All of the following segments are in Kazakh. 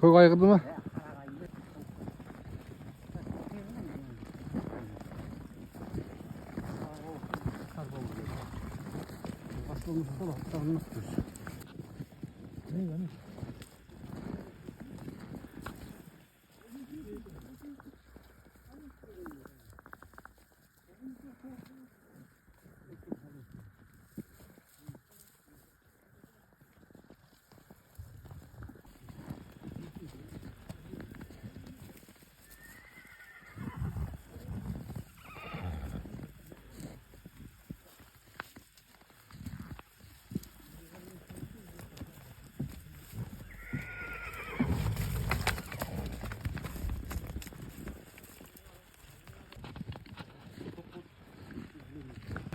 Көк айғырды ма?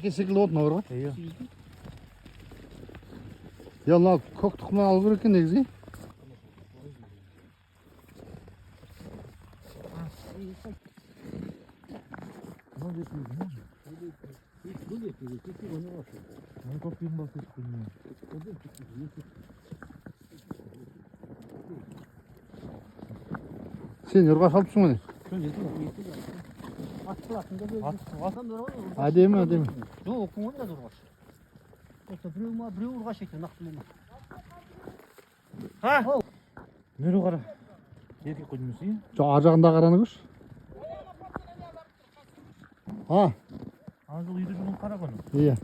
Секілді отын бар ғой? Иә. Я мына көк тұқымдан алу керек екен негізі. Сен ұрғаш алыпсың ғой? Әдемі, әдемі. Жоқ, оқың онда ұрғаш. Біреу ұрғаш екен, нақты болма. Ха? Нері қара? Еркек қойдыңыз, е? Жоқ, ар жағында қараны көрші. Ана жол үйді жүгін қара қоны. Иә.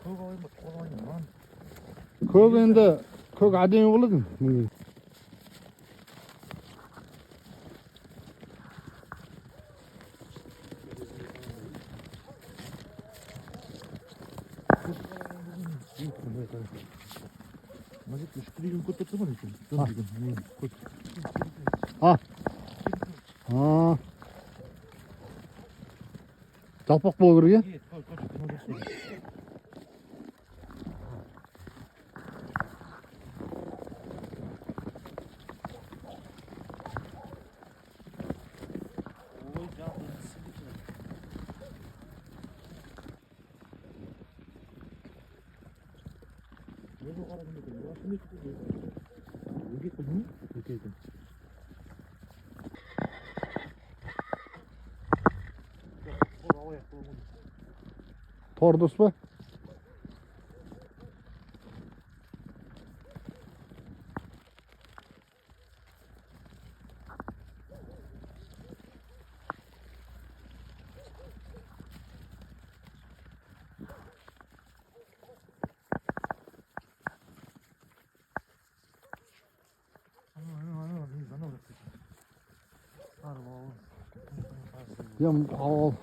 Көк ауайын ба, тоқ ауайын ба? Көк енді, көк әдемі болады. Мазет үшкіреген көт тұрды ма екен? Жалпақ болу керек, е? Tor dос па? Я ал.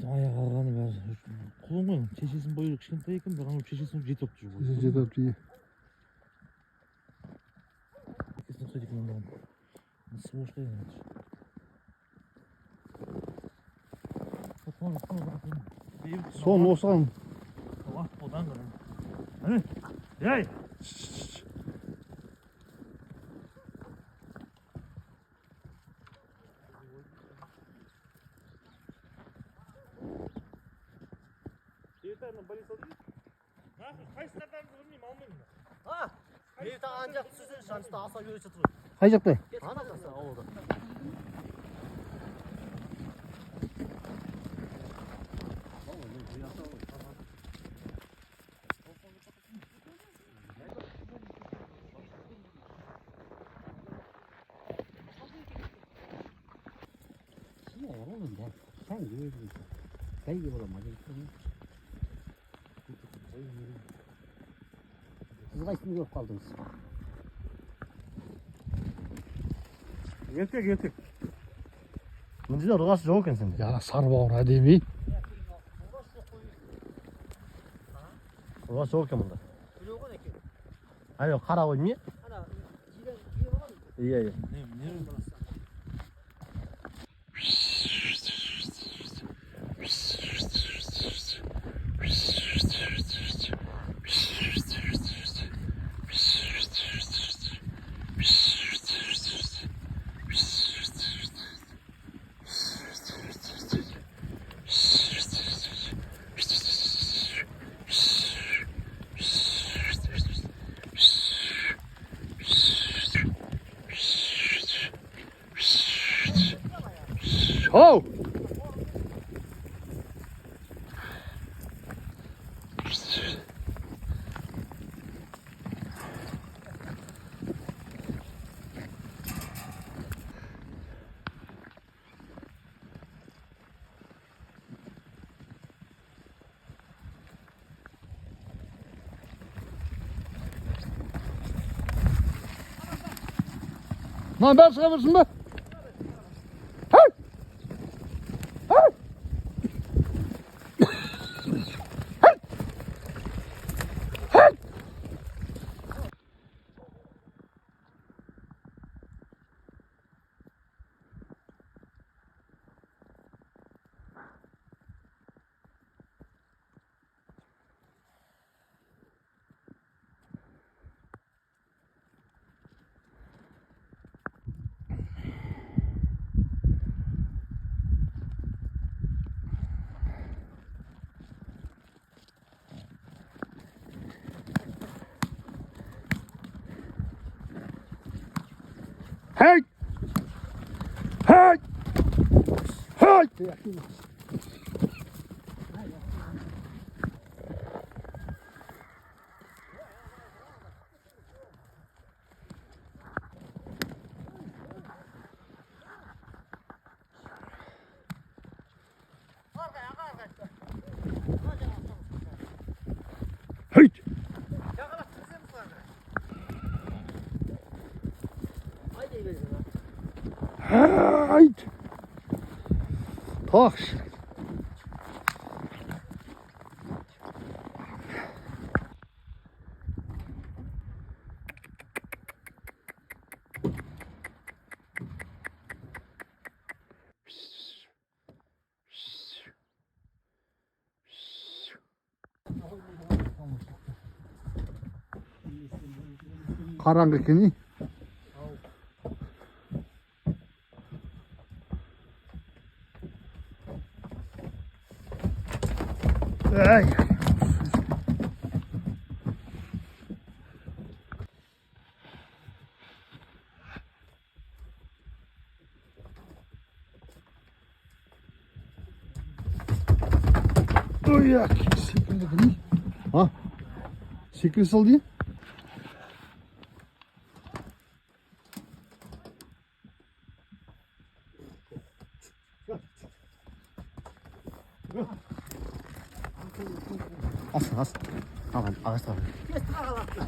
Аяқ алғаны бәрі. Құлын ғой. Чечесinin boyu кішкентай екен, бірақ анау чечесін жетіп жүр. Жетіп ие. Әкесіне ұқсайды екен ондаған. Сы боштай Son осыған. Одан қырым. Ей! Қайсылардан білмеймін, алмаймын. Bir tane ancak sizin şansında asa göre çıtır. Қай жақта? Anasın oldu. Ne oğlum ya? Sen gördün. Ben gibi olamadım. Siz kaçtınız yok kaldınız. Еркек. Mıncıda rogası жоқ екен сенде. Ya сары бауыр әдемі. Rogası жоқ екен мұнда. Біреуған екен. Ана қара ғой не? Ана жиген болған. Иә. Оу! Lan ben çıkamırsın be. Hey! Hey! Hey! Hey! Hey! Hey! Hey! Haydi gelin lan. Hey! Taş. Karanlık kini. Ay. Ой, як секілді не? А? Секіл салды? Asın. Tamam, ağaçlar. Kes ağalattı.